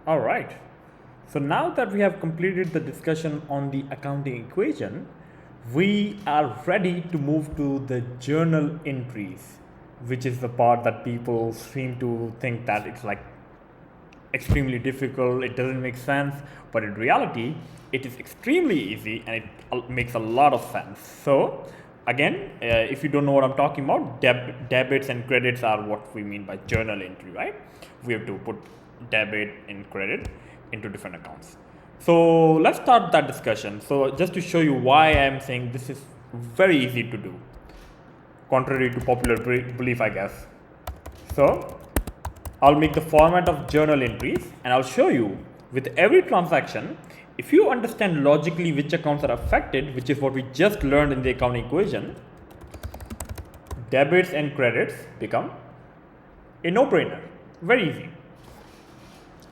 All right. So now that we have completed the discussion on the accounting equation, we are ready to move to the journal entries, which is the part that people seem to think that it's like extremely difficult, it doesn't make sense, but in reality, it is extremely easy and it makes a lot of sense. So, again, if you don't know what I'm talking about, debits and credits are what we mean by journal entry, right? We have to put debit and credit into different accounts. So, let's start that discussion. So, just to show you why I'm saying this is very easy to do, contrary to popular belief, I guess. So, I'll make the format of journal entries and I'll show you with every transaction, if you understand logically which accounts are affected, which is what we just learned in the accounting equation, debits and credits become a no-brainer. Very easy.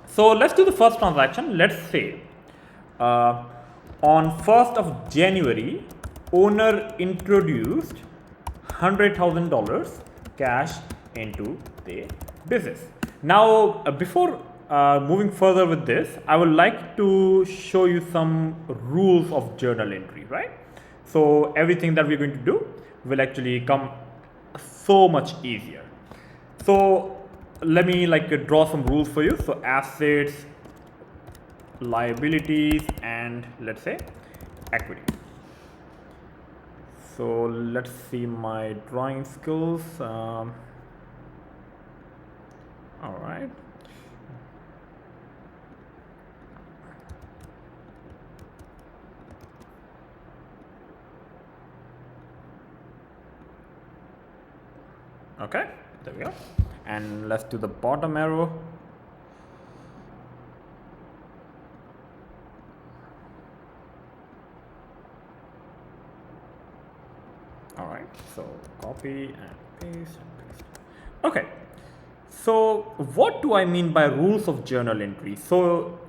So let's do the first transaction. Let's say on 1st of January, owner introduced $100,000 cash into the business. Now, before moving further with this, I would like to show you some rules of journal entry, right? So everything that we're going to do will actually come so much easier. So let me draw some rules for you. So assets, liabilities, and let's say equity. So let's see my drawing skills. All right. Okay, there we go. And let's do the bottom arrow. All right, so copy and paste and paste. Okay, so what do I mean by rules of journal entry? So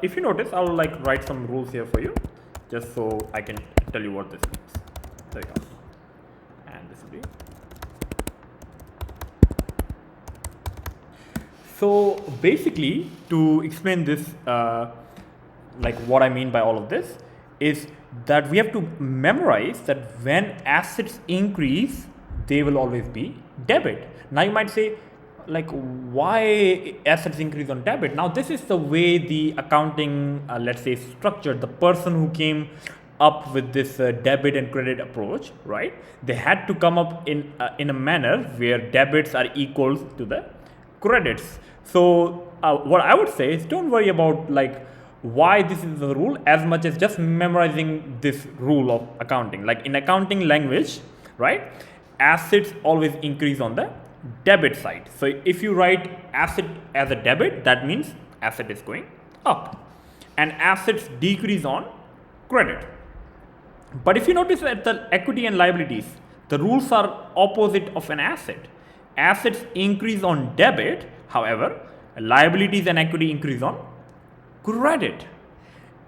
if you notice, I'll write some rules here for you, just so I can tell you what this means. There you go. And this will be. So basically, to explain this, what I mean by all of this is that we have to memorize that when assets increase, they will always be debit. Now you might say, why assets increase on debit? Now this is the way the accounting, let's say, structured. The person who came up with this debit and credit approach, right? They had to come up in a manner where debits are equal to the credits. So what I would say is, don't worry about why this is the rule as much as just memorizing this rule of accounting. Like in accounting language, right? Assets always increase on the debit side. So if you write asset as a debit, that means asset is going up, and assets decrease on credit. But if you notice that the equity and liabilities, the rules are opposite of an asset. Assets increase on debit, however, liabilities and equity increase on credit.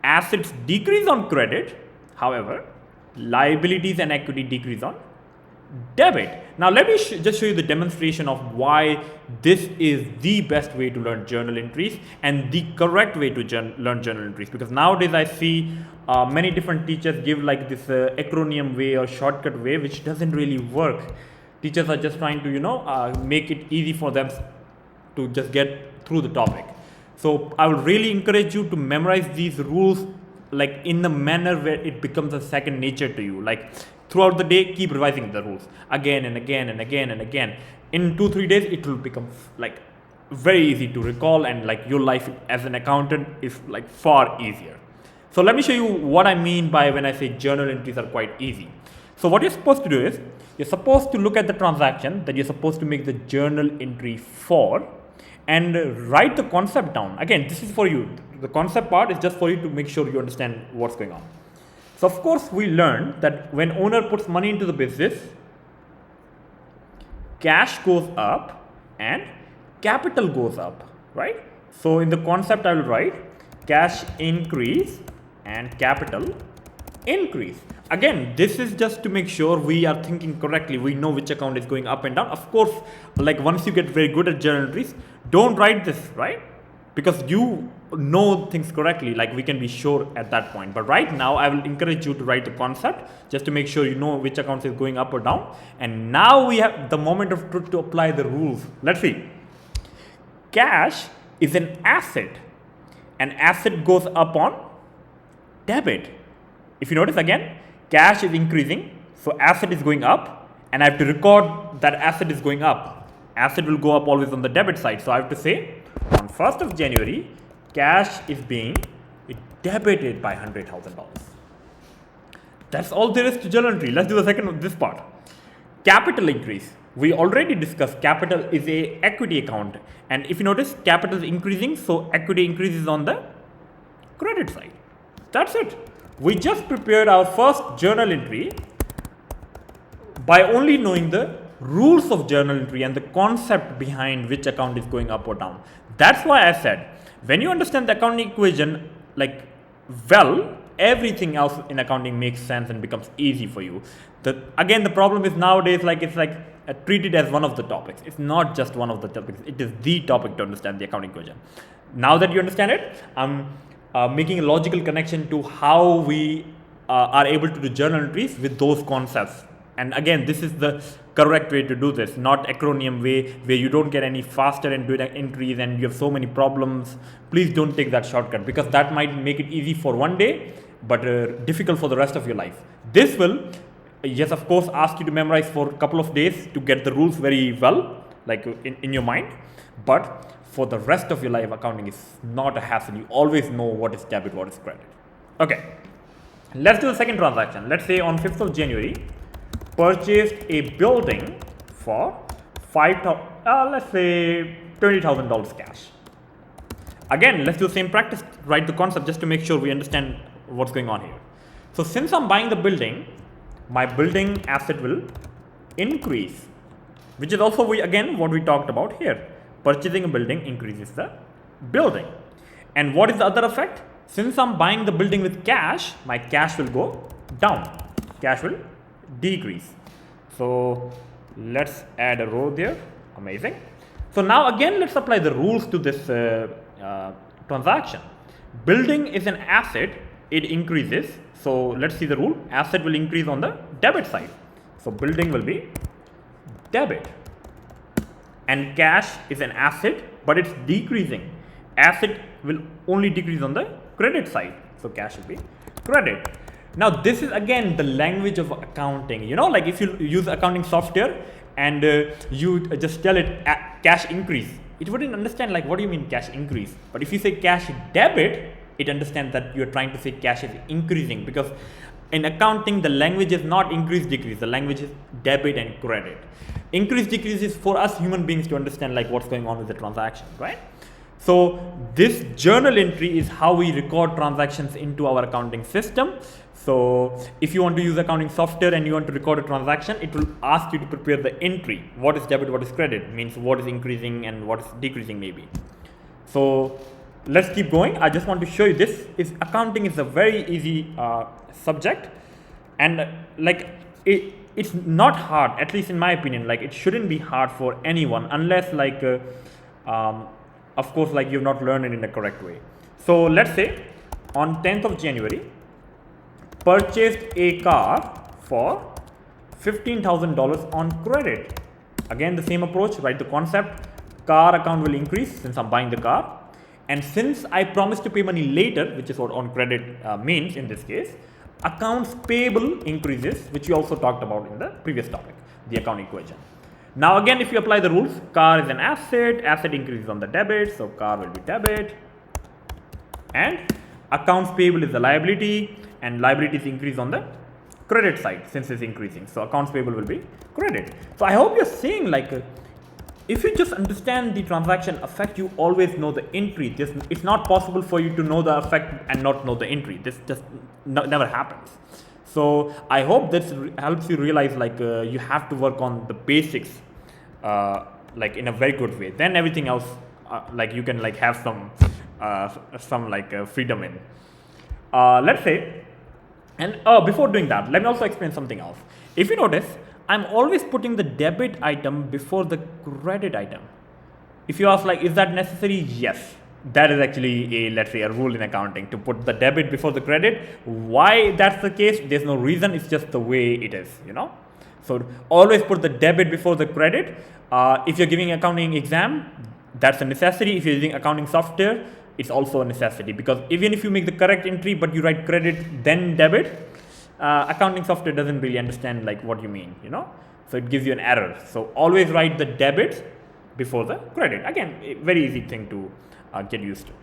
Assets decrease on credit, however, liabilities and equity decrease on debit. Now let me just show you the demonstration of why this is the best way to learn journal entries and the correct way to learn journal entries, because nowadays I see many different teachers give this acronym way or shortcut way, which doesn't really work. Teachers are just trying to make it easy for them to just get through the topic. So I would really encourage you to memorize these rules in the manner where it becomes a second nature to you. Throughout the day, keep revising the rules again and again and again and again. In 2-3 days, it will become very easy to recall, and your life as an accountant is far easier. So let me show you what I mean by when I say journal entries are quite easy. So what you're supposed to do is, you're supposed to look at the transaction that you're supposed to make the journal entry for, and write the concept down. Again, this is for you. The concept part is just for you to make sure you understand what's going on. So of course, we learned that when owner puts money into the business, cash goes up and capital goes up, right? So in the concept, I will write cash increase and capital increase. Again, this is just to make sure we are thinking correctly. We know which account is going up and down. Of course, once you get very good at journal entries, don't write this, right? because you know things correctly, like we can be sure at that point. But right now I will encourage you to write the concept just to make sure you know which account is going up or down. And now we have the moment of truth to apply the rules. Let's see. Cash is an asset. An asset goes up on debit. If you notice again, cash is increasing, so asset is going up, and I have to record that asset is going up. Asset will go up always on the debit side, so I have to say on 1st of January, cash is being debited by $100,000. That's all there is to journal entry. Let's do the second, this part. Capital increase. We already discussed capital is a equity account, and if you notice, capital is increasing, so equity increases on the credit side. That's it. We just prepared our first journal entry by only knowing the rules of journal entry and the concept behind which account is going up or down. That's why I said, when you understand the accounting equation like well, everything else in accounting makes sense and becomes easy for you. Again, the problem is nowadays, like it's like treated as one of the topics. It's not just one of the topics. It is the topic to understand the accounting equation. Now that you understand it, I'm making a logical connection to how we are able to do journal entries with those concepts. And again, this is the correct way to do this, not acronym way where you don't get any faster and do entries and you have so many problems. Please don't take that shortcut, because that might make it easy for one day but difficult for the rest of your life. This will, yes, of course, ask you to memorize for a couple of days to get the rules very well, like in your mind. But for the rest of your life, accounting is not a hassle. You always know what is debit, what is credit. Okay, let's do the second transaction. Let's say on 5th of January, purchased a building for let's say $20,000 cash. Again, let's do the same practice, write the concept just to make sure we understand what's going on here. So since I'm buying the building, my building asset will increase, which is also again what we talked about here. Purchasing a building increases the building. And what is the other effect? Since I'm buying the building with cash, my cash will go down. Cash will decrease. So let's add a row there. Amazing. So now again, let's apply the rules to this transaction. Building is an asset, it increases. So let's see the rule. Asset will increase on the debit side. So building will be debit. And cash is an asset, but it's decreasing. Asset will only decrease on the credit side. So cash will be credit. Now this is again the language of accounting. You know, like if you use accounting software and you just tell it cash increase, it wouldn't understand like what do you mean cash increase. But if you say cash debit, it understands that you're trying to say cash is increasing, because in accounting the language is not increase decrease, the language is debit and credit. Increase decrease is for us human beings to understand like what's going on with the transaction, right? So this journal entry is how we record transactions into our accounting system. So if you want to use accounting software and you want to record a transaction, it will ask you to prepare the entry. What is debit, what is credit, means what is increasing and what is decreasing maybe. So let's keep going. I just want to show you this. Accounting is a very easy subject, and like it's not hard, at least in my opinion. Like it shouldn't be hard for anyone unless like of course like you've not learned it in the correct way. So let's say on 10th of January, purchased a car for $15,000 on credit. Again, the same approach, write the concept. Car account will increase since I'm buying the car. And since I promised to pay money later, which is what on credit means in this case, accounts payable increases, which we also talked about in the previous topic, the accounting equation. Now again, if you apply the rules, car is an asset, asset increases on the debit, so car will be debit. And accounts payable is the liability, and liabilities increase on the credit side since it's increasing. So accounts payable will be credit. So I hope you're seeing like, if you just understand the transaction effect, you always know the entry. It's not possible for you to know the effect and not know the entry. This just never happens. So I hope this helps you realize like you have to work on the basics like in a very good way. Then everything else like you can like have some like freedom in. Let's say, and before doing that, let me also explain something else. If you notice, I'm always putting the debit item before the credit item. If you ask like, is that necessary? Yes. that is actually a, let's say, a rule in accounting to put the debit before the credit. Why that's the case? There's no reason. It's just the way it is, you know. So always put the debit before the credit. If you're giving accounting exam, that's a necessity. If you're using accounting software, it's also a necessity, because even if you make the correct entry but you write credit then debit, accounting software doesn't really understand like what you mean, you know. So it gives you an error. So always write the debit before the credit. Again, a very easy thing to get used to.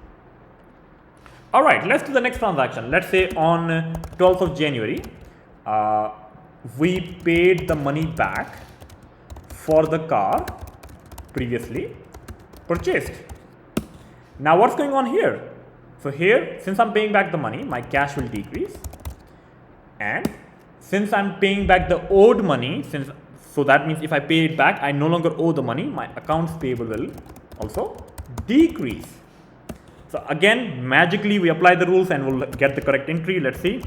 All right, let's do the next transaction. Let's say on 12th of January, we paid the money back for the car previously purchased. Now what's going on here? So here, since I'm paying back the money, my cash will decrease, and since I'm paying back the owed money, so that means if I pay it back, I no longer owe the money, my accounts payable will also decrease. So again, magically we apply the rules and we'll get the correct entry. Let's see.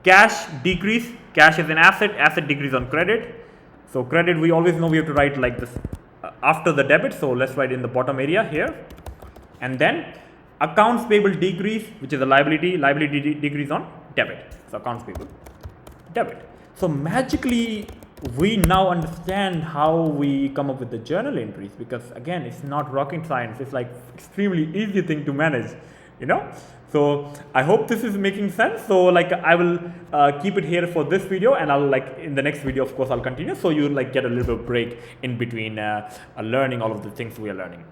Cash decrease, cash is an asset, asset decrease on credit. So credit, we always know we have to write like this after the debit. So let's write in the bottom area here. And then accounts payable decrease, which is a liability, decrease on debit. So accounts payable, debit. So magically we now understand how we come up with the journal entries, because again, it's not rocket science. It's like extremely easy thing to manage, you know. So I hope this is making sense. So like I will keep it here for this video, and I'll like in the next video, of course, I'll continue. So you like get a little bit of break in between learning all of the things we are learning.